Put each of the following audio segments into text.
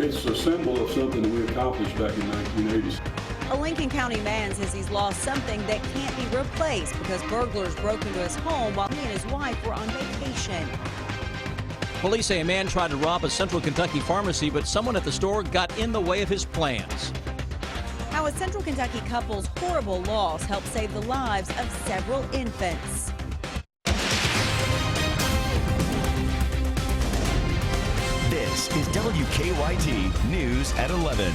It's a symbol of something that we accomplished back in the 1980s. A Lincoln County man says he's lost something that can't be replaced because burglars broke into his home while he and his wife were on vacation. Police say a man tried to rob a Central Kentucky pharmacy, but someone at the store got in the way of his plans. How a Central Kentucky couple's horrible loss helped save the lives of several infants. This is WKYT News at 11.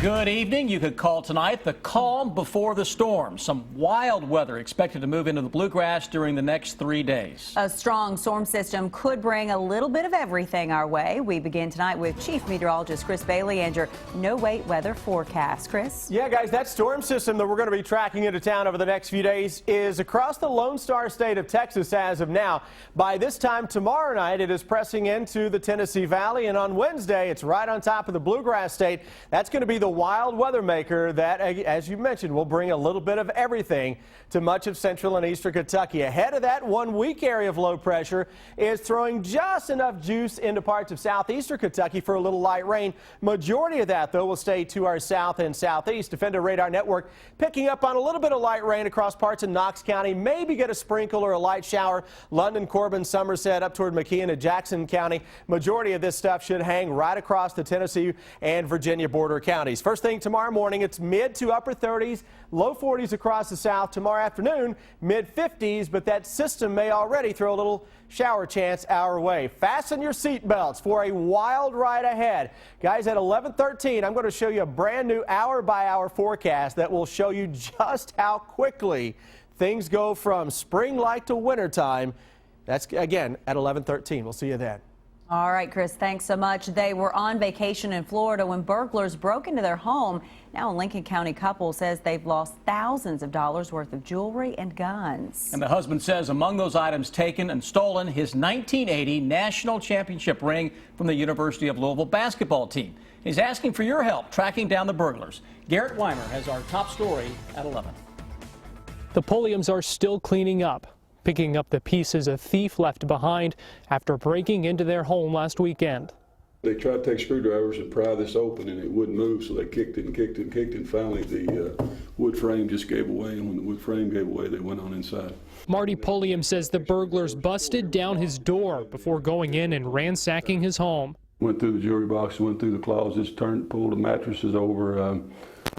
Good evening. You could call tonight the calm before the storm. Some wild weather expected to move into the bluegrass during the next 3 days. A strong storm system could bring a little bit of everything our way. We begin tonight with Chief Meteorologist Chris Bailey and your no-wait weather forecast. Chris? Yeah, guys, that storm system that we're going to be tracking into town over the next few days is across the Lone Star State of Texas as of now. By this time tomorrow night, it is pressing into the Tennessee Valley, and on Wednesday, it's right on top of the bluegrass state. That's going to be the wild weather maker that, as you mentioned, will bring a little bit of everything to much of central and eastern Kentucky. Ahead of that, one weak area of low pressure is throwing just enough juice into parts of southeastern Kentucky for a little light rain. Majority of that, though, will stay to our south and southeast. Defender Radar Network picking up on a little bit of light rain across parts of Knox County. Maybe get a sprinkle or a light shower. London, Corbin, Somerset, up toward McKean and Jackson County. Majority of this stuff should hang right across the Tennessee and Virginia border counties. First thing tomorrow morning, it's mid to upper 30s, low 40s across the south. Tomorrow afternoon, mid 50s, but that system may already throw a little shower chance our way. Fasten your seat belts for a wild ride ahead. Guys, at 11:13, I'm going to show you a brand new hour-by-hour forecast that will show you just how quickly things go from spring-like to wintertime. That's, again, at 11:13. We'll see you then. All right, Chris, thanks so much. They were on vacation in Florida when burglars broke into their home. Now a Lincoln County couple says they've lost thousands of dollars worth of jewelry and guns. And the husband says among those items taken and stolen, his 1980 national championship ring from the University of Louisville basketball team. He's asking for your help tracking down the burglars. Garrett Weimer has our top story at 11. The Pulliams are still cleaning up, picking up the pieces a thief left behind after breaking into their home last weekend. They tried to take screwdrivers and pry this open, and it wouldn't move, so they kicked it and kicked it and kicked it, and finally the wood frame just gave away, and when the wood frame gave away, they went on inside. Marty Pulliam says the burglars busted down his door before going in and ransacking his home. Went through the jewelry box, went through the closets, pulled the mattresses over.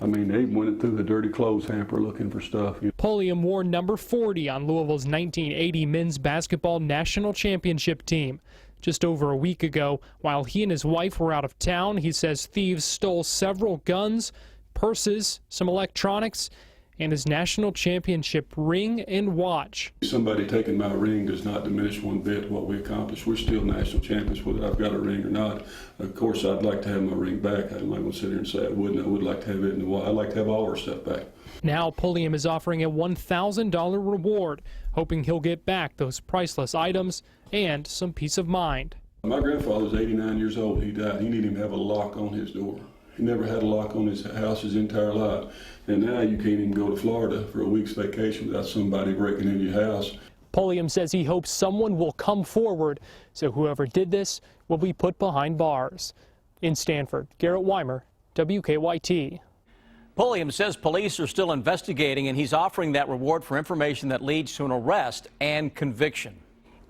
I mean, they went through the dirty clothes hamper looking for stuff. Pulliam wore number 40 on Louisville's 1980 men's basketball national championship team. Just over a week ago, while he and his wife were out of town, he says thieves stole several guns, purses, some electronics, and his national championship ring and watch. Somebody taking my ring does not diminish one bit what we accomplished. We're still national champions, whether I've got a ring or not. Of course, I'd like to have my ring back. I'm not going to sit here and say I wouldn't. I would like to have it in the wall. I'd like to have all our stuff back. Now Pulliam is offering a $1,000 reward, hoping he'll get back those priceless items and some peace of mind. My grandfather was 89 years old. He died. He needed him to have a lock on his door. He never had a lock on his house his entire life. And now you can't even go to Florida for a week's vacation without somebody breaking into your house. Pulliam says he hopes someone will come forward so whoever did this will be put behind bars. In Stanford, Garrett Weimer, WKYT. Pulliam says police are still investigating, and he's offering that reward for information that leads to an arrest and conviction.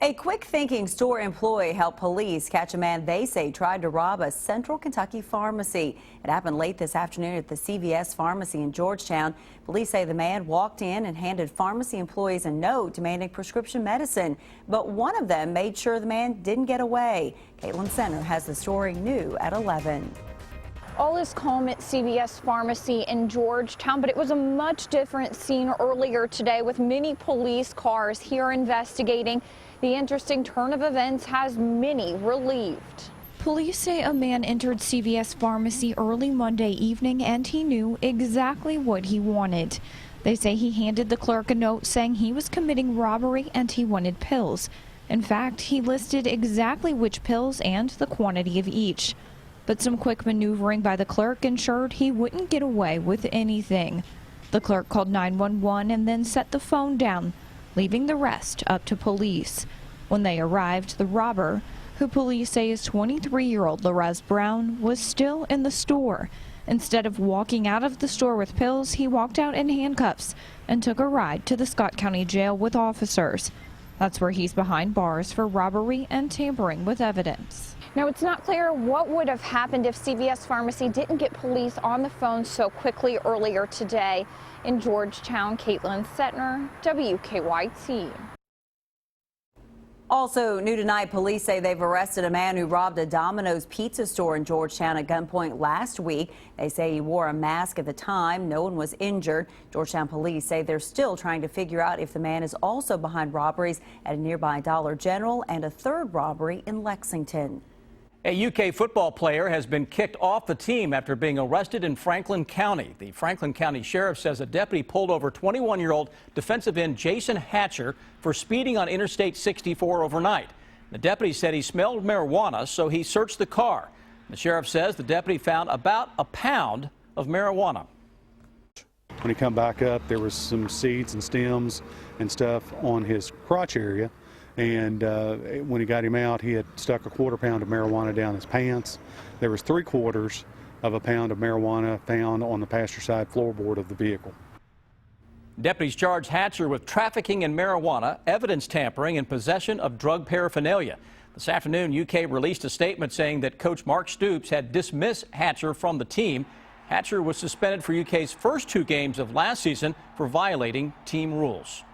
A quick-thinking store employee helped police catch a man they say tried to rob a Central Kentucky pharmacy. It happened late this afternoon at the CVS pharmacy in Georgetown. Police say the man walked in and handed pharmacy employees a note demanding prescription medicine, but one of them made sure the man didn't get away. Caitlin Center has the story new at 11. All is calm at CVS Pharmacy in Georgetown, but it was a much different scene earlier today with many police cars here investigating. The interesting turn of events has many relieved. Police say a man entered CVS Pharmacy early Monday evening and he knew exactly what he wanted. They say he handed the clerk a note saying he was committing robbery and he wanted pills. In fact, he listed exactly which pills and the quantity of each. But some quick maneuvering by the clerk ensured he wouldn't get away with anything. The clerk called 911 and then set the phone down, leaving the rest up to police. When they arrived, the robber, who police say is 23-year-old Larez Brown, was still in the store. Instead of walking out of the store with pills, he walked out in handcuffs and took a ride to the Scott County Jail with officers. That's where he's behind bars for robbery and tampering with evidence. Now, it's not clear what would have happened if CVS Pharmacy didn't get police on the phone so quickly earlier today. In Georgetown, Caitlin Setner, WKYT. Also new tonight, police say they've arrested a man who robbed a Domino's pizza store in Georgetown at gunpoint last week. They say he wore a mask at the time. No one was injured. Georgetown police say they're still trying to figure out if the man is also behind robberies at a nearby Dollar General and a third robbery in Lexington. A UK football player has been kicked off the team after being arrested in Franklin County. The Franklin County Sheriff says a deputy pulled over 21-year-old defensive end Jason Hatcher for speeding on Interstate 64 overnight. The deputy said he smelled marijuana, so he searched the car. The sheriff says the deputy found about a pound of marijuana. When he come back up, there was some seeds and stems and stuff on his crotch area. And when he got him out, he had stuck a quarter pound of marijuana down his pants. There was 3/4 of a pound of marijuana found on the passenger side floorboard of the vehicle. Deputies charged Hatcher with trafficking in marijuana, evidence tampering, and possession of drug paraphernalia. This afternoon, UK released a statement saying that coach Mark Stoops had dismissed Hatcher from the team. Hatcher was suspended for UK's first 2 games of last season for violating team rules.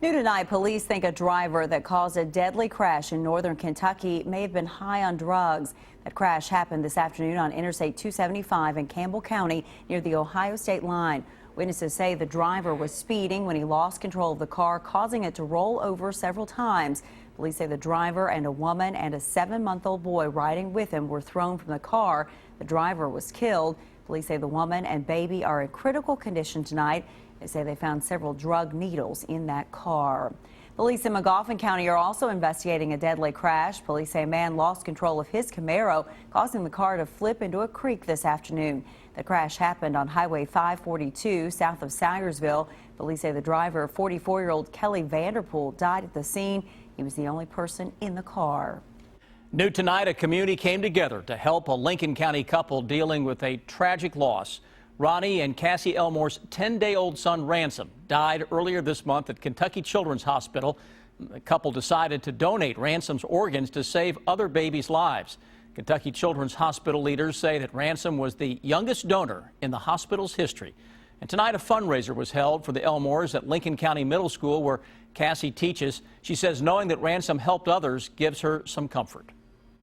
New tonight, police think a driver that caused a deadly crash in northern Kentucky may have been high on drugs. That crash happened this afternoon on Interstate 275 in Campbell County near the Ohio state line. Witnesses say the driver was speeding when he lost control of the car, causing it to roll over several times. Police say the driver and a woman and a 7-month-old boy riding with him were thrown from the car. The driver was killed. Police say the woman and baby are in critical condition tonight. They say they found several drug needles in that car. Police in Magoffin County are also investigating a deadly crash. Police say a man lost control of his Camaro, causing the car to flip into a creek this afternoon. The crash happened on Highway 542 south of Sayersville. Police say the driver, 44-year-old Kelly Vanderpool, died at the scene. He was the only person in the car. New tonight, a community came together to help a Lincoln County couple dealing with a tragic loss. Ronnie and Cassie Elmore's 10-day-old son, Ransom, died earlier this month at Kentucky Children's Hospital. The couple decided to donate Ransom's organs to save other babies' lives. Kentucky Children's Hospital leaders say that Ransom was the youngest donor in the hospital's history. And tonight, a fundraiser was held for the Elmores at Lincoln County Middle School, where Cassie teaches. She says knowing that Ransom helped others gives her some comfort.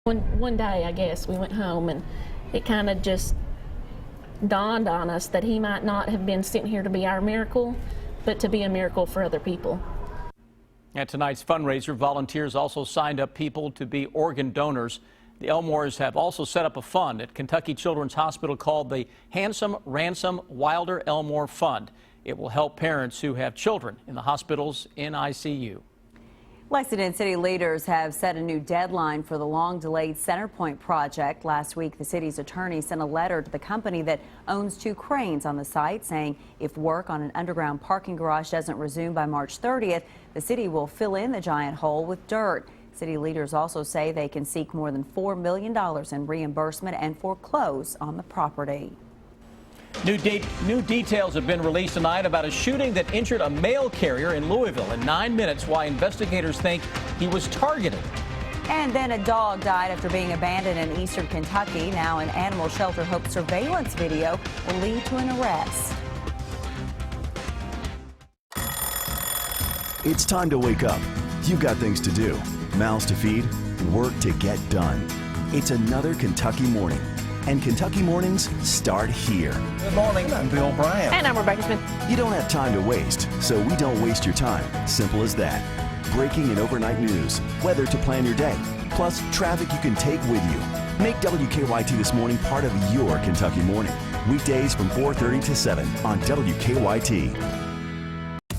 One day, I guess, we went home, and it kind of just dawned on us that he might not have been sitting here to be our miracle, but to be a miracle for other people. At tonight's fundraiser, volunteers also signed up people to be organ donors. The Elmores have also set up a fund at Kentucky Children's Hospital called the Handsome Ransom Wilder Elmore Fund. It will help parents who have children in the hospital's NICU. Lexington city leaders have set a new deadline for the long-delayed Centerpoint project. Last week, the city's attorney sent a letter to the company that owns 2 cranes on the site saying if work on an underground parking garage doesn't resume by March 30th, the city will fill in the giant hole with dirt. City leaders also say they can seek more than $4 million in reimbursement and foreclose on the property. New details have been released tonight about a shooting that injured a mail carrier in Louisville. In 9 minutes, why investigators think he was targeted. And then a dog died after being abandoned in eastern Kentucky. Now an animal shelter hopes surveillance video will lead to an arrest. It's time to wake up. You've got things to do, mouths to feed, work to get done. It's another Kentucky morning. And Kentucky mornings start here. Good morning, I'm Bill Bryant. And I'm Rebecca Smith. You don't have time to waste, so we don't waste your time. Simple as that. Breaking and overnight news, weather to plan your day, plus traffic you can take with you. Make WKYT This Morning part of your Kentucky morning. Weekdays from 4:30 to 7 on WKYT.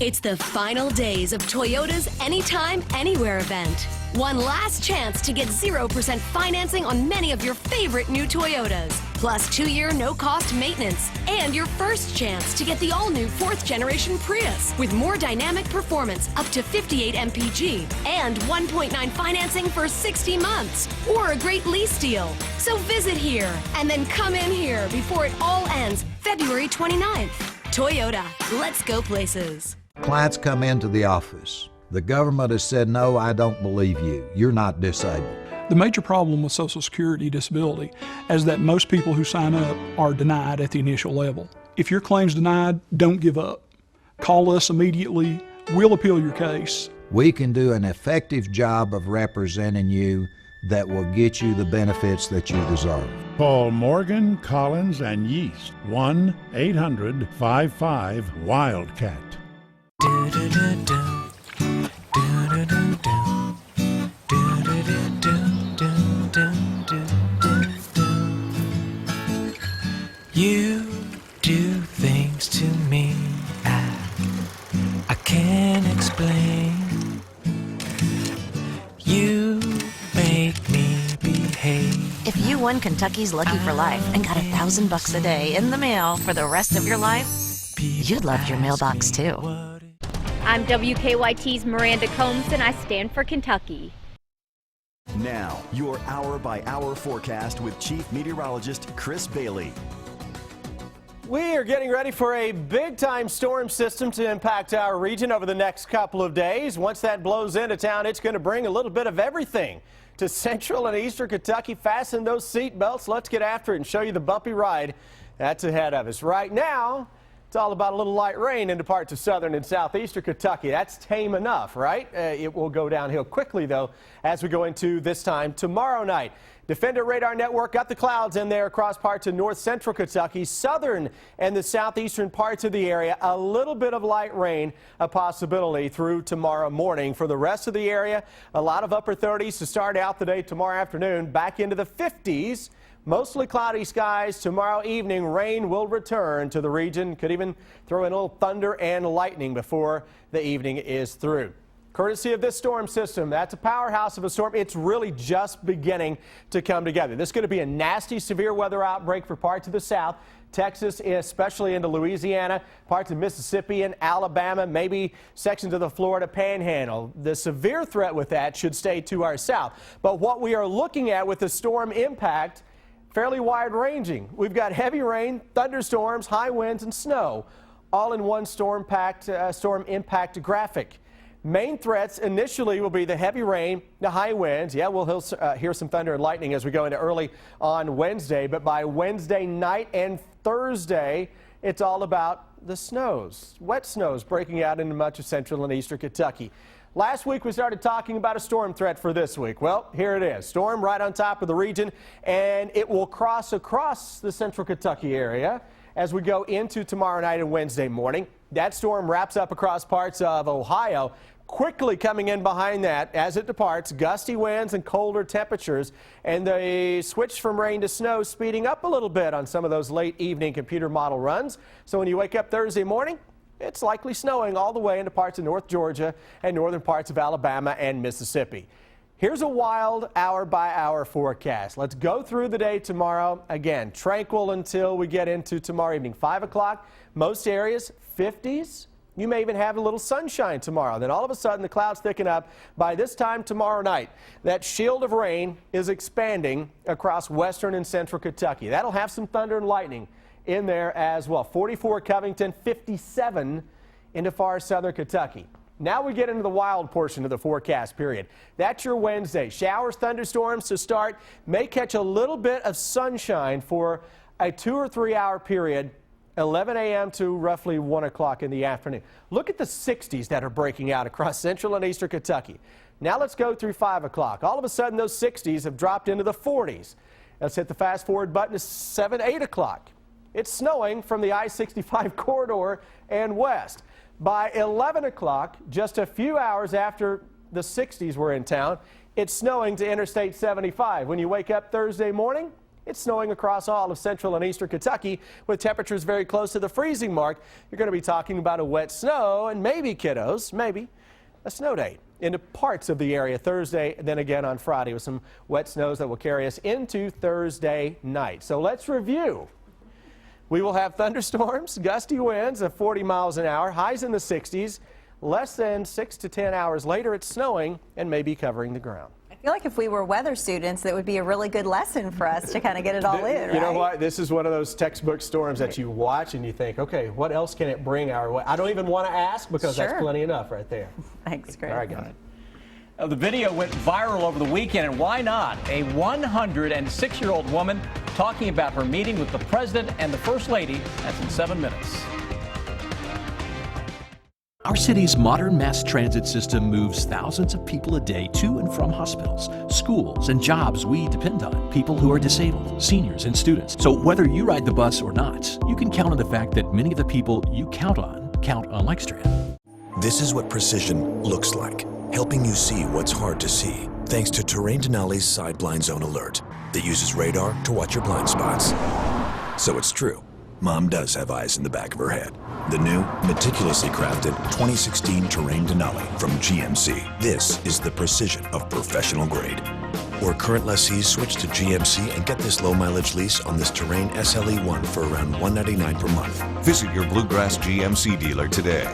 It's the final days of Toyota's Anytime, Anywhere event. One last chance to get 0% financing on many of your favorite new Toyotas. Plus 2-year no-cost maintenance. And your first chance to get the all-new 4th generation Prius with more dynamic performance up to 58 mpg. And 1.9 financing for 60 months. Or a great lease deal. So visit here and then come in here before it all ends February 29th. Toyota, let's go places. Clients come into the office. The government has said, no, I don't believe you. You're not disabled. The major problem with Social Security disability is that most people who sign up are denied at the initial level. If your claim's denied, don't give up. Call us immediately. We'll appeal your case. We can do an effective job of representing you that will get you the benefits that you deserve. Call Morgan, Collins, and Yeast, 1-800-55-WILDCAT. You do things to me I can't explain. You make me behave. If you won Kentucky's Lucky for Life and got $1,000 a day in the mail for the rest of your life, you'd love your mailbox too. I'm WKYT's Miranda Combs, and I stand for Kentucky. Now, your hour-by-hour forecast with Chief Meteorologist Chris Bailey. We are getting ready for a big-time storm system to impact our region over the next couple of days. Once that blows into town, it's going to bring a little bit of everything to central and eastern Kentucky. Fasten those seat belts. Let's get after it and show you the bumpy ride that's ahead of us. Right now, it's all about a little light rain into parts of southern and southeastern Kentucky. That's tame enough, right? It will go downhill quickly, though, as we go into this time tomorrow night. Defender Radar Network got the clouds in there across parts of north central Kentucky, southern and the southeastern parts of the area. A little bit of light rain, a possibility through tomorrow morning. For the rest of the area, a lot of upper 30s to start out the day tomorrow afternoon, back into the 50s. Mostly cloudy skies. Tomorrow evening, rain will return to the region. Could even throw in a little thunder and lightning before the evening is through. Courtesy of this storm system, that's a powerhouse of a storm. It's really just beginning to come together. This is going to be a nasty, severe weather outbreak for parts of the south. Texas, especially into Louisiana, parts of Mississippi and Alabama, maybe sections of the Florida Panhandle. The severe threat with that should stay to our south. But what we are looking at with the storm impact, fairly wide-ranging. We've got heavy rain, thunderstorms, high winds, and snow, all in one storm impact graphic. Main threats initially will be the heavy rain, the high winds. Yeah, we'll hear some thunder and lightning as we go into early on Wednesday. But by Wednesday night and Thursday, it's all about the snows. Wet snows breaking out into much of central and eastern Kentucky. Last week we started talking about a storm threat for this week. Well, here it is. Storm right on top of the region, and it will cross across the central Kentucky area as we go into tomorrow night and Wednesday morning. That storm wraps up across parts of Ohio. Quickly coming in behind that as it departs, gusty winds and colder temperatures, and they switch from rain to snow, speeding up a little bit on some of those late evening computer model runs. So when you wake up Thursday morning, it's likely snowing all the way into parts of North Georgia and northern parts of Alabama and Mississippi. Here's a wild hour-by-hour forecast. Let's go through the day tomorrow. Again, tranquil until we get into tomorrow evening, 5 o'clock. Most areas, 50s. You may even have a little sunshine tomorrow. Then all of a sudden, the clouds thicken up. By this time tomorrow night, that shield of rain is expanding across western and central Kentucky. That'll have some thunder and lightning in there as well. 44 Covington, 57 into far southern Kentucky. Now we get into the wild portion of the forecast period. That's your Wednesday. Showers, thunderstorms to start. May catch a little bit of sunshine for a 2 or 3 hour period, 11 a.m. to roughly 1 o'clock in the afternoon. Look at the 60s that are breaking out across central and eastern Kentucky. Now let's go through 5 o'clock. All of a sudden, those 60s have dropped into the 40s. Let's hit the fast forward button to 7, 8 o'clock. It's snowing from the I-65 corridor and west. By 11 o'clock, just a few hours after the 60s were in town, it's snowing to Interstate 75. When you wake up Thursday morning, it's snowing across all of central and eastern Kentucky with temperatures very close to the freezing mark. You're going to be talking about a wet snow and maybe, kiddos, maybe a snow day into parts of the area Thursday, and then again on Friday with some wet snows that will carry us into Thursday night. So let's review. We will have thunderstorms, gusty winds of 40 miles an hour, highs in the 60s. Less than 6 to 10 hours later, it's snowing and may be covering the ground. I feel like if we were weather students, that would be a really good lesson for us to kind of get it all in, right? You know what? This is one of those textbook storms that you watch and you think, okay, what else can it bring our way? I don't even want to ask because that's plenty enough right there. Thanks, Greg. All right, guys. The video went viral over the weekend, and why not? A 106-year-old woman talking about her meeting with the president and the first lady. That's in 7 minutes. Our city's modern mass transit system moves thousands of people a day to and from hospitals, schools, and jobs we depend on. People who are disabled, seniors, and students. So whether you ride the bus or not, you can count on the fact that many of the people you count on Lextran. This is what precision looks like, helping you see what's hard to see, thanks to Terrain Denali's Side Blind Zone Alert that uses radar to watch your blind spots. So it's true, Mom does have eyes in the back of her head. The new, meticulously crafted 2016 Terrain Denali from GMC. This is the precision of professional grade. Or current lessees switch to GMC and get this low-mileage lease on this Terrain SLE1 for around $199 per month. Visit your Bluegrass GMC dealer today.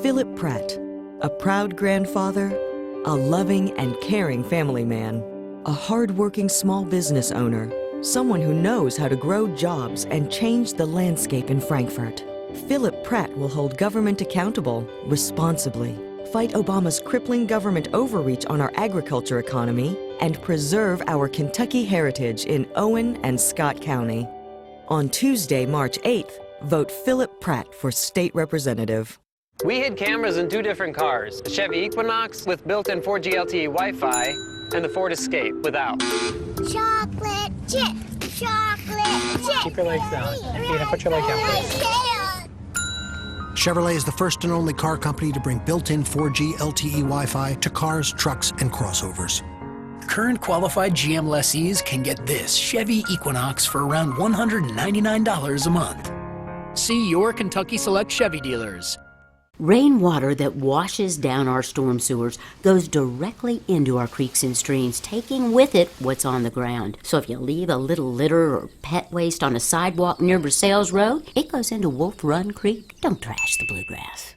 Philip Pratt, a proud grandfather, a loving and caring family man, a hard-working small business owner, someone who knows how to grow jobs and change the landscape in Frankfurt. Philip Pratt will hold government accountable responsibly, fight Obama's crippling government overreach on our agriculture economy, and preserve our Kentucky heritage in Owen and Scott County. On Tuesday, March 8th, vote Philip Pratt for state representative. We hid cameras in 2 different cars, the Chevy Equinox with built-in 4G LTE Wi-Fi and the Ford Escape without. Chocolate chip, chocolate chip. Keep your legs down. Put your legs down, please. Chevrolet is the first and only car company to bring built-in 4G LTE Wi-Fi to cars, trucks, and crossovers. Current qualified GM lessees can get this Chevy Equinox for around $199 a month. See your Kentucky Select Chevy dealers. Rainwater that washes down our storm sewers goes directly into our creeks and streams, taking with it what's on the ground. So if you leave a little litter or pet waste on a sidewalk near Versailles Road, it goes into Wolf Run Creek. Don't trash the bluegrass.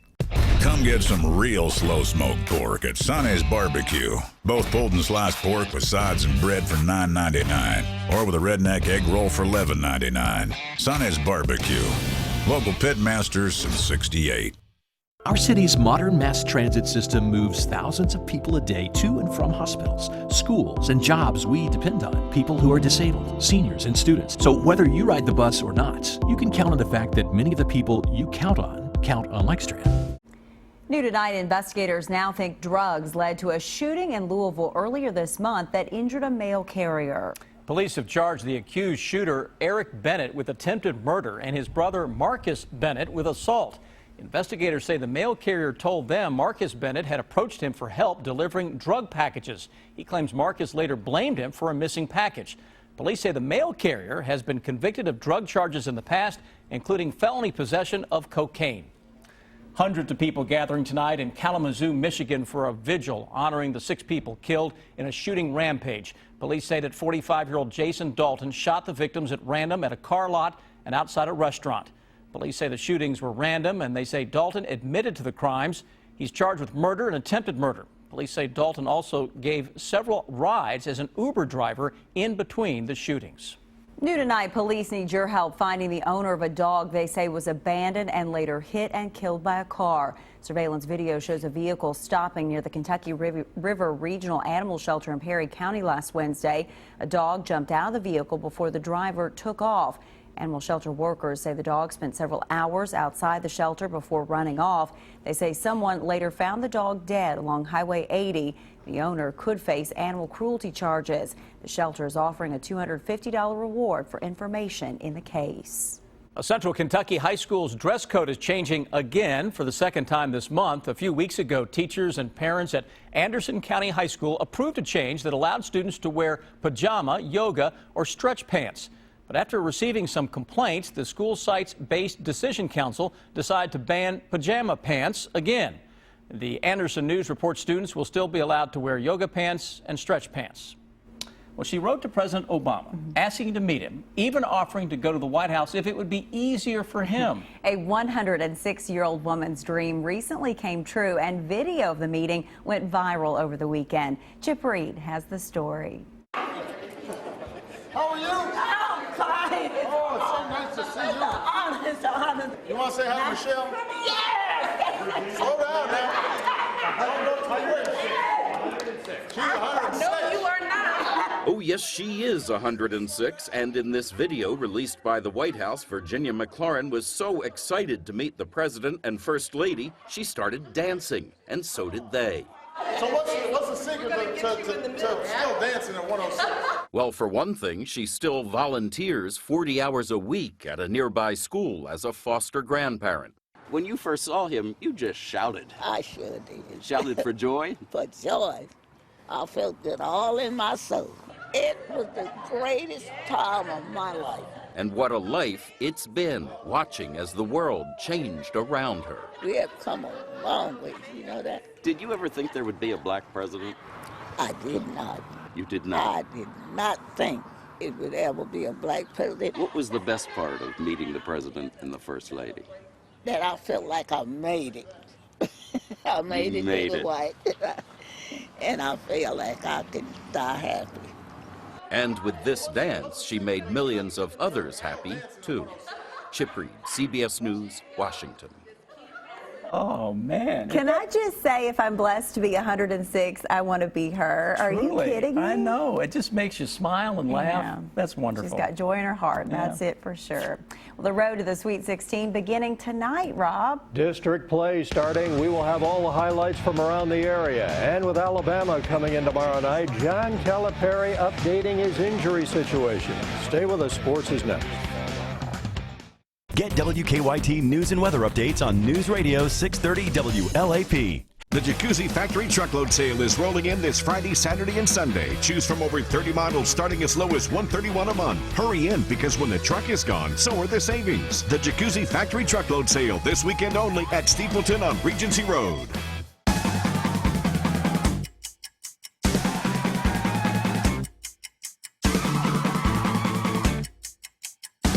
Come get some real slow smoked pork at Sonny's Barbecue. Both pulled and sliced pork with sides and bread for $9.99, or with a redneck egg roll for $11.99. Sonny's Barbecue. Local pit masters since '68. Our city's modern mass transit system moves thousands of people a day to and from hospitals, schools, and jobs we depend on. People who are disabled, seniors, and students. So whether you ride the bus or not, you can count on the fact that many of the people you count on Lextran. New tonight, investigators now think drugs led to a shooting in Louisville earlier this month that injured a mail carrier. Police have charged the accused shooter, Eric Bennett, with attempted murder and his brother, Marcus Bennett, with assault. Investigators say the mail carrier told them Marcus Bennett had approached him for help delivering drug packages. He claims Marcus later blamed him for a missing package. Police say the mail carrier has been convicted of drug charges in the past, including felony possession of cocaine. Hundreds of people gathering tonight in Kalamazoo, Michigan for a vigil honoring the 6 people killed in a shooting rampage. Police say that 45-year-old Jason Dalton shot the victims at random at a car lot and outside a restaurant. Police say the shootings were random, and they say Dalton admitted to the crimes. He's charged with murder and attempted murder. Police say Dalton also gave several rides as an Uber driver in between the shootings. New tonight, police need your help finding the owner of a dog they say was abandoned and later hit and killed by a car. Surveillance video shows a vehicle stopping near the Kentucky River Regional Animal Shelter in Perry County last Wednesday. A dog jumped out of the vehicle before the driver took off. Animal shelter workers say the dog spent several hours outside the shelter before running off. They say someone later found the dog dead along Highway 80. The owner could face animal cruelty charges. The shelter is offering a $250 reward for information in the case. A Central Kentucky high school's dress code is changing again for the second time this month. A few weeks ago, teachers and parents at Anderson County High School approved a change that allowed students to wear pajama, yoga, or stretch pants. But after receiving some complaints, the school site's based decision council decided to ban pajama pants again. The Anderson News reports students will still be allowed to wear yoga pants and stretch pants. Well, she wrote to President Obama asking to meet him, even offering to go to the White House if it would be easier for him. A 106-year-old woman's dream recently came true, and video of the meeting went viral over the weekend. Chip Reed has the story. How are you? I'm fine. Oh, it's so nice to see you. It's an honor. You want to say hi to Michelle? Yes. Slow down now. She's 106. No, you are not. Oh, yes, she is 106, and in this video released by the White House, Virginia McLaurin was so excited to meet the President and First Lady, she started dancing, and so did they. So what's the secret to still dancing at 106? Well, for one thing, she still volunteers 40 hours a week at a nearby school as a foster grandparent. When you first saw him, you just shouted. I sure did. Shouted for joy? For joy. I felt it all in my soul. It was the greatest time of my life. And what a life it's been, watching as the world changed around her. We have come a long way, you know that? Did you ever think there would be a black president? I did not. You did not? I did not think it would ever be a black president. What was the best part of meeting the president and the first lady? That I felt like I made it. I made it to the white. And I feel like I could die happy. And with this dance, she made millions of others happy, too. Chip Reed, CBS News, Washington. Oh, man. Can I just say, if I'm blessed to be 106, I want to be her. Are you kidding me? I know. It just makes you smile and laugh. Yeah. That's wonderful. She's got joy in her heart. Yeah. That's it for sure. Well, the road to the Sweet 16 beginning tonight, Rob. District play starting. We will have all the highlights from around the area. And with Alabama coming in tomorrow night, John Calipari updating his injury situation. Stay with us. Sports is next. Get WKYT news and weather updates on News Radio 630 WLAP. The Jacuzzi Factory Truckload Sale is rolling in this Friday, Saturday, and Sunday. Choose from over 30 models starting as low as $131 a month. Hurry in, because when the truck is gone, so are the savings. The Jacuzzi Factory Truckload Sale this weekend only at Steepleton on Regency Road.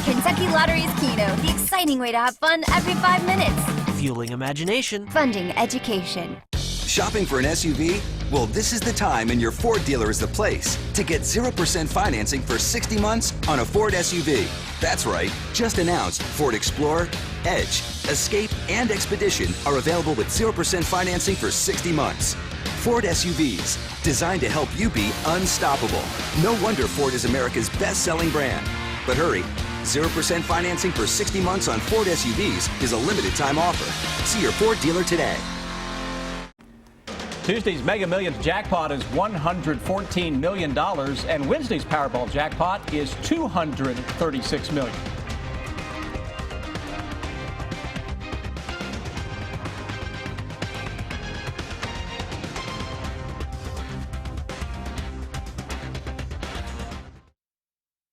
Kentucky Lottery's Keno, the exciting way to have fun every 5 minutes. Fueling imagination. Funding education. Shopping for an SUV? Well, this is the time, and your Ford dealer is the place to get 0% financing for 60 months on a Ford SUV. That's right, just announced Ford Explorer, Edge, Escape, and Expedition are available with 0% financing for 60 months. Ford SUVs, designed to help you be unstoppable. No wonder Ford is America's best-selling brand. But hurry, 0% financing for 60 months on Ford SUVs is a limited-time offer. See your Ford dealer today. Tuesday's Mega Millions jackpot is $114 million, and Wednesday's Powerball jackpot is $236 million.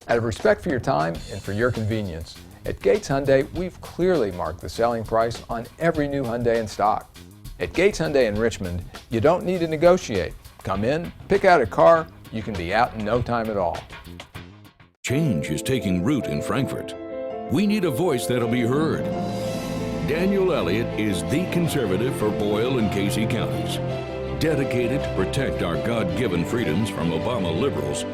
Out of respect for your time and for your convenience, at Gates Hyundai, we've clearly marked the selling price on every new Hyundai in stock. At Gates Hyundai in Richmond, you don't need to negotiate. Come in, pick out a car, you can be out in no time at all. Change is taking root in Frankfort. We need a voice that'll be heard. Daniel Elliott is the conservative for Boyle and Casey counties. Dedicated to protect our God-given freedoms from Obama liberals,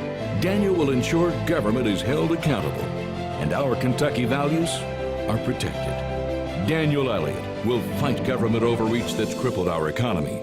Daniel will ensure government is held accountable and our Kentucky values are protected. Daniel Elliott will fight government overreach that's crippled our economy.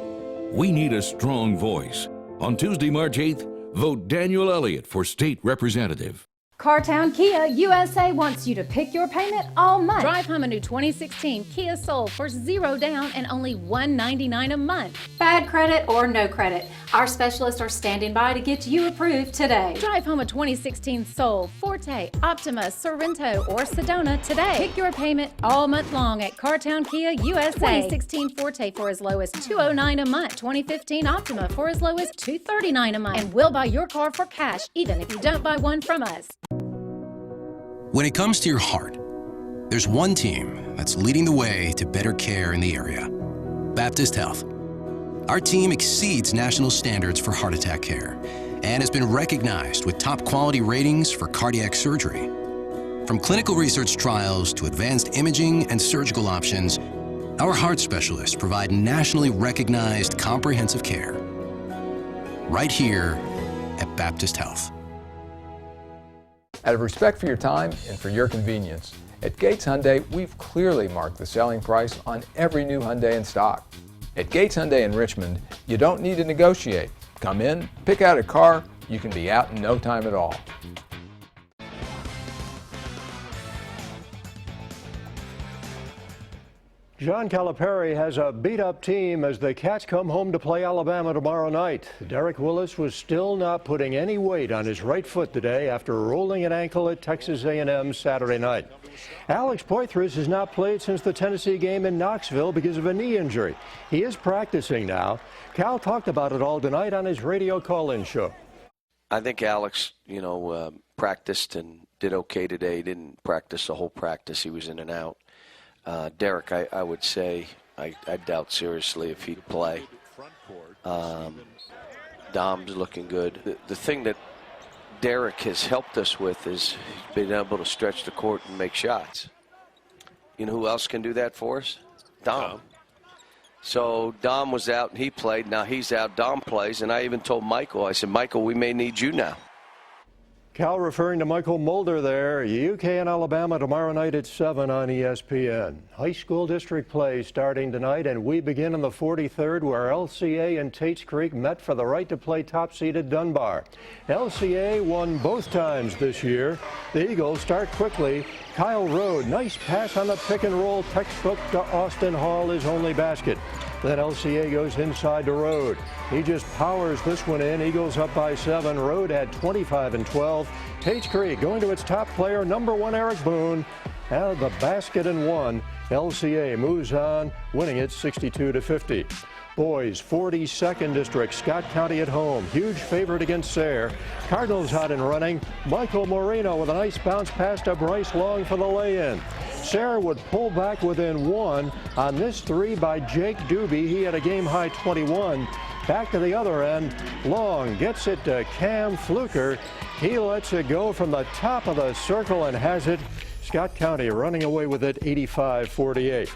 We need a strong voice. On Tuesday, March 8th, vote Daniel Elliott for state representative. Cartown Kia USA wants you to pick your payment all month. Drive home a new 2016 Kia Soul for $0 down and only $199 a month. Bad credit or no credit, our specialists are standing by to get you approved today. Drive home a 2016 Soul, Forte, Optima, Sorrento, or Sedona today. Pick your payment all month long at Cartown Kia USA. 2016 Forte for as low as $209 a month. 2015 Optima for as low as $239 a month. And we'll buy your car for cash, even if you don't buy one from us. When it comes to your heart, there's one team that's leading the way to better care in the area: Baptist Health. Our team exceeds national standards for heart attack care and has been recognized with top quality ratings for cardiac surgery. From clinical research trials to advanced imaging and surgical options, our heart specialists provide nationally recognized comprehensive care. Right here at Baptist Health. Out of respect for your time and for your convenience, at Gates Hyundai, we've clearly marked the selling price on every new Hyundai in stock. At Gates Hyundai in Richmond, you don't need to negotiate. Come in, pick out a car, you can be out in no time at all. John Calipari has a beat-up team as the Cats come home to play Alabama tomorrow night. Derek Willis was still not putting any weight on his right foot today after rolling an ankle at Texas A&M Saturday night. Alex Poitras has not played since the Tennessee game in Knoxville because of a knee injury. He is practicing now. Cal talked about it all tonight on his radio call-in show. I think Alex, practiced and did okay today. He didn't practice the whole practice. He was in and out. Derek, I would say I doubt seriously if he'd play. Dom's looking good. The thing that Derek has helped us with is he's been able to stretch the court and make shots. You know who else can do that for us? Dom. So Dom was out and he played. Now he's out, Dom plays. And I even told Michael, I said, Michael, we may need you now. Cal referring to Michael Mulder there. UK and Alabama tomorrow night at 7 on ESPN. High school district play starting tonight, and we begin in the 43rd where LCA and Tates Creek met for the right to play top-seeded Dunbar. LCA won both times this year. The Eagles start quickly. Kyle Rode, nice pass on the pick and roll textbook to Austin Hall, his only basket. Then LCA goes inside to Rode. He just powers this one in. Eagles up by 7. Rode had 25 and 12. Tates Creek going to its top player, number 1 Eric Boone. Out of the basket and 1. LCA moves on, winning it 62-50. Boys, 42nd District, Scott County at home. Huge favorite against Sayre. Cardinals out and running. Michael Moreno with a nice bounce pass to Bryce Long for the lay-in. Sayre would pull back within 1 on this 3 by Jake Doobie. He had a game-high 21. Back to the other end. Long gets it to Cam Fluker. He lets it go from the top of the circle and has it. Scott County running away with it 85-48.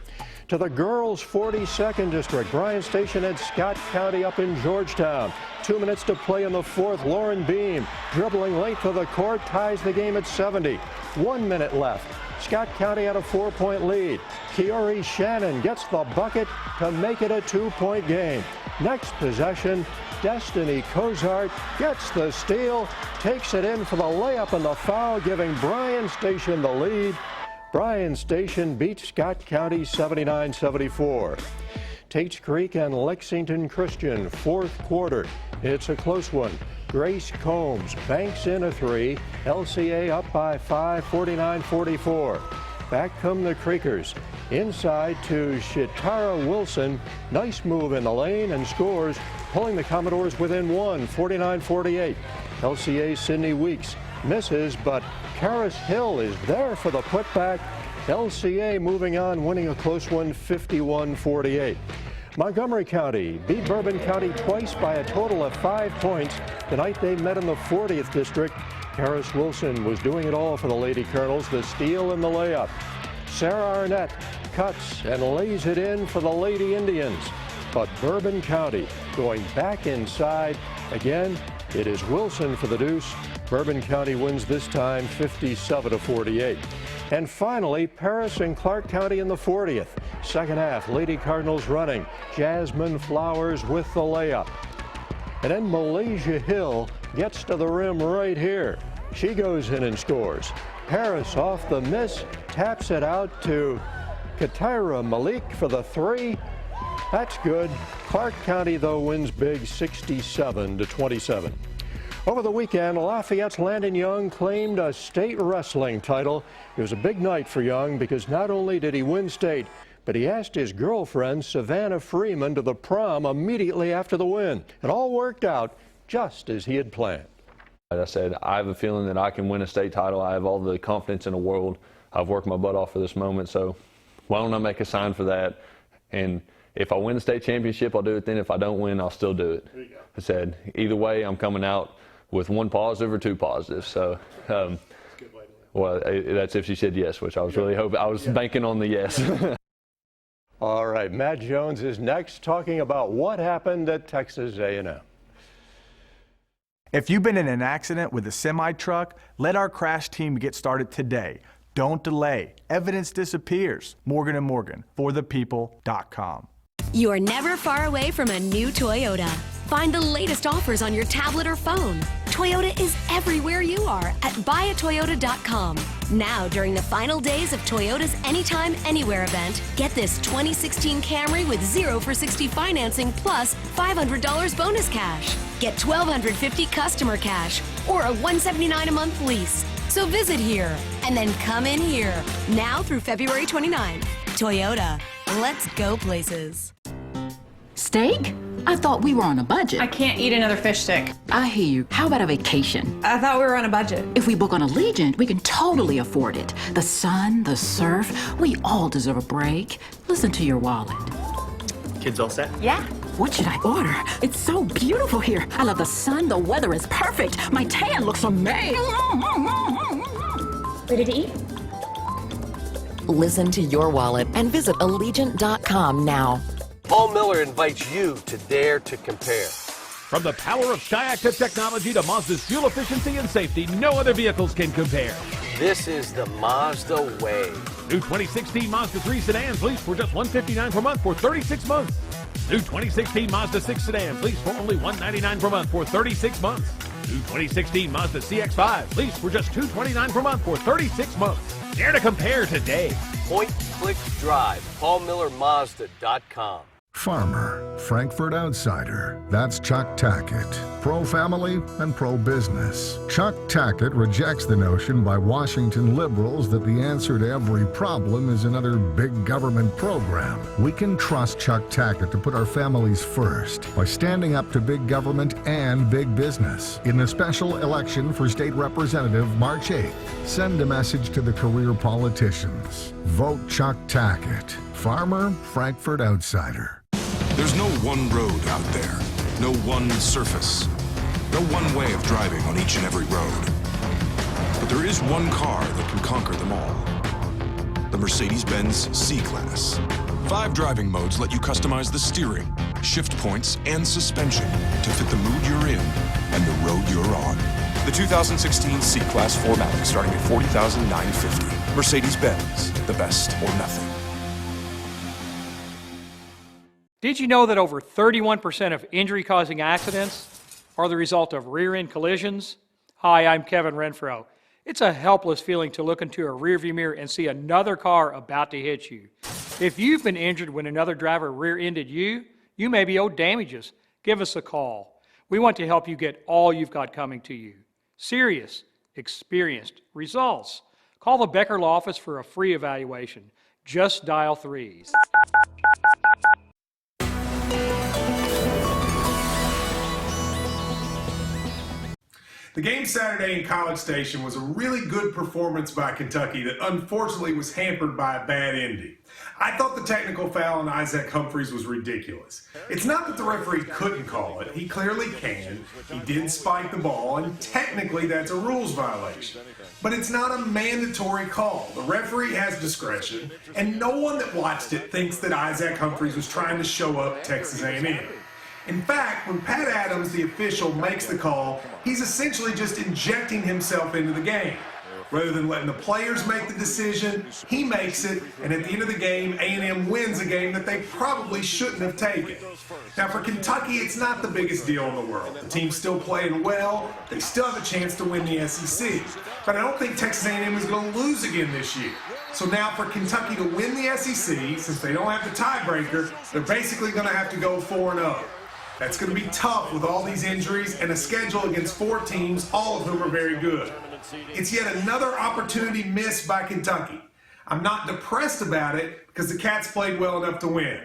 To the girls' 42nd District, Bryan Station and Scott County up in Georgetown. 2 minutes to play in the 4th. Lauren Beam dribbling length of the court ties the game at 70. 1 minute left. Scott County had a 4-point lead. Kiori Shannon gets the bucket to make it a 2-point game. Next possession, Destiny Cozart gets the steal, takes it in for the layup and the foul, giving Bryan Station the lead. Bryan Station beats Scott County 79-74. Tates Creek and Lexington Christian, 4th quarter. It's a close one. Grace Combs banks in a 3. LCA up by 5, 49-44. Back come the Creekers. Inside to Shitara Wilson. Nice move in the lane and scores, pulling the Commodores within 1, 49-48. LCA Sydney Weeks misses, but Karis Hill is there for the putback. LCA moving on, winning a close one, 51-48. Montgomery County beat Bourbon County twice by a total of 5 points. Tonight they met in the 40th District. Karis Wilson was doing it all for the Lady Colonels, the steal and the layup. Sarah Arnett cuts and lays it in for the Lady Indians. But Bourbon County going back inside. Again, it is Wilson for the deuce. Bourbon County wins this time 57-48. And finally, Paris and Clark County in the 40th. Second half, Lady Cardinals running. Jasmine Flowers with the layup. And then Malaysia Hill gets to the rim right here. She goes in and scores. Paris off the miss, taps it out to Katira Malik for the 3. That's good. Clark County, though, wins big 67-27. Over the weekend, Lafayette's Landon Young claimed a state wrestling title. It was a big night for Young because not only did he win state, but he asked his girlfriend, Savannah Freeman, to the prom immediately after the win. It all worked out just as he had planned. I said, I have a feeling that I can win a state title. I have all the confidence in the world. I've worked my butt off for this moment, so why don't I make a sign for that? And if I win the state championship, I'll do it then. If I don't win, I'll still do it. There you go. I said, either way, I'm coming out with 1 positive or 2 positives. So, well, that's if she said yes, which I was really hoping. I was banking on the yes. All right, Matt Jones is next, talking about what happened at Texas A&M. If you've been in an accident with a semi-truck, let our crash team get started today. Don't delay. Evidence disappears. Morgan & Morgan, forthepeople.com. You are never far away from a new Toyota. Find the latest offers on your tablet or phone. Toyota is everywhere you are at buyatoyota.com. Now, during the final days of Toyota's Anytime, Anywhere event, get this 2016 Camry with 0 for 60 financing plus $500 bonus cash. Get $1,250 customer cash or a $179 a month lease. So visit here and then come in here. Now through February 29th. Toyota. Let's go places. Steak? I thought we were on a budget. I can't eat another fish stick. I hear you. How about a vacation? I thought we were on a budget. If we book on Allegiant, we can totally afford it. The sun, the surf, we all deserve a break. Listen to your wallet. Kids all set? Yeah. What should I order? It's so beautiful here. I love the sun. The weather is perfect. My tan looks amazing. Ready to eat? Listen to your wallet and visit Allegiant.com now. Paul Miller invites you to dare to compare. From the power of Skyactiv technology to Mazda's fuel efficiency and safety, no other vehicles can compare. This is the Mazda way. New 2016 Mazda 3 sedans lease for just $159 per month for 36 months. New 2016 Mazda 6 sedans lease for only $199 per month for 36 months. New 2016 Mazda CX-5 lease for just $229 per month for 36 months. Dare to compare today. Point, click, drive. PaulMillerMazda.com. Farmer, Frankfurt outsider. That's Chuck Tackett. Pro-family and pro-business. Chuck Tackett rejects the notion by Washington liberals that the answer to every problem is another big government program. We can trust Chuck Tackett to put our families first by standing up to big government and big business. In the special election for state representative March 8th, send a message to the career politicians. Vote Chuck Tackett. Farmer, Frankfurt outsider. There's no one road out there, no one surface, no one way of driving on each and every road. But there is one car that can conquer them all. The Mercedes-Benz C-Class. 5 driving modes let you customize the steering, shift points, and suspension to fit the mood you're in and the road you're on. The 2016 C-Class 4MATIC starting at $40,950. Mercedes-Benz, the best or nothing. Did you know that over 31% of injury-causing accidents are the result of rear-end collisions? Hi, I'm Kevin Renfro. It's a helpless feeling to look into a rearview mirror and see another car about to hit you. If you've been injured when another driver rear-ended you, you may be owed damages. Give us a call. We want to help you get all you've got coming to you. Serious, experienced results. Call the Becker Law Office for a free evaluation. Just dial 3. The game Saturday in College Station was a really good performance by Kentucky that unfortunately was hampered by a bad ending. I thought the technical foul on Isaac Humphries was ridiculous. It's not that the referee couldn't call it. He clearly can. He did spike the ball, and technically that's a rules violation. But it's not a mandatory call. The referee has discretion, and no one that watched it thinks that Isaac Humphries was trying to show up Texas A&M. In fact, when Pat Adams, the official, makes the call, he's essentially just injecting himself into the game. Rather than letting the players make the decision, he makes it, and at the end of the game, A&M wins a game that they probably shouldn't have taken. Now for Kentucky, it's not the biggest deal in the world. The team's still playing well, they still have a chance to win the SEC. But I don't think Texas A&M is going to lose again this year. So now for Kentucky to win the SEC, since they don't have the tiebreaker, they're basically going to have to go 4-0. That's going to be tough with all these injuries and a schedule against 4 teams, all of whom are very good. It's yet another opportunity missed by Kentucky. I'm not depressed about it because the Cats played well enough to win,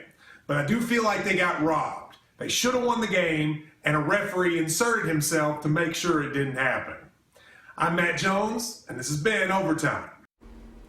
but I do feel like they got robbed. They should have won the game, and a referee inserted himself to make sure it didn't happen. I'm Matt Jones, and this has been Overtime.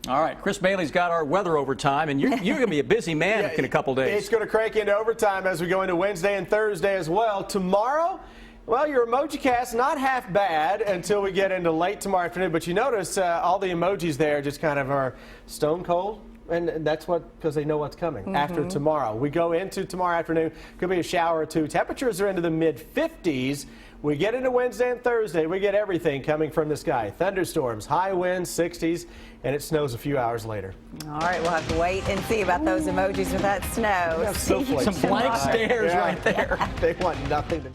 All right, Chris Bailey's got our weather overtime, and you're going to be a busy man in a couple days. It's going to crank into overtime as we go into Wednesday and Thursday as well. Tomorrow, well, your emoji cast not half bad until we get into late tomorrow afternoon. But you notice all the emojis there just kind of are stone cold. And that's because they know what's coming after tomorrow. We go into tomorrow afternoon, could be a shower or two. Temperatures are into the mid-50s. We get into Wednesday and Thursday, we get everything coming from the sky. Thunderstorms, high winds, 60s, and it snows a few hours later. All right, we'll have to wait and see about those emojis with that snow. Some blank stares right there. They want nothing to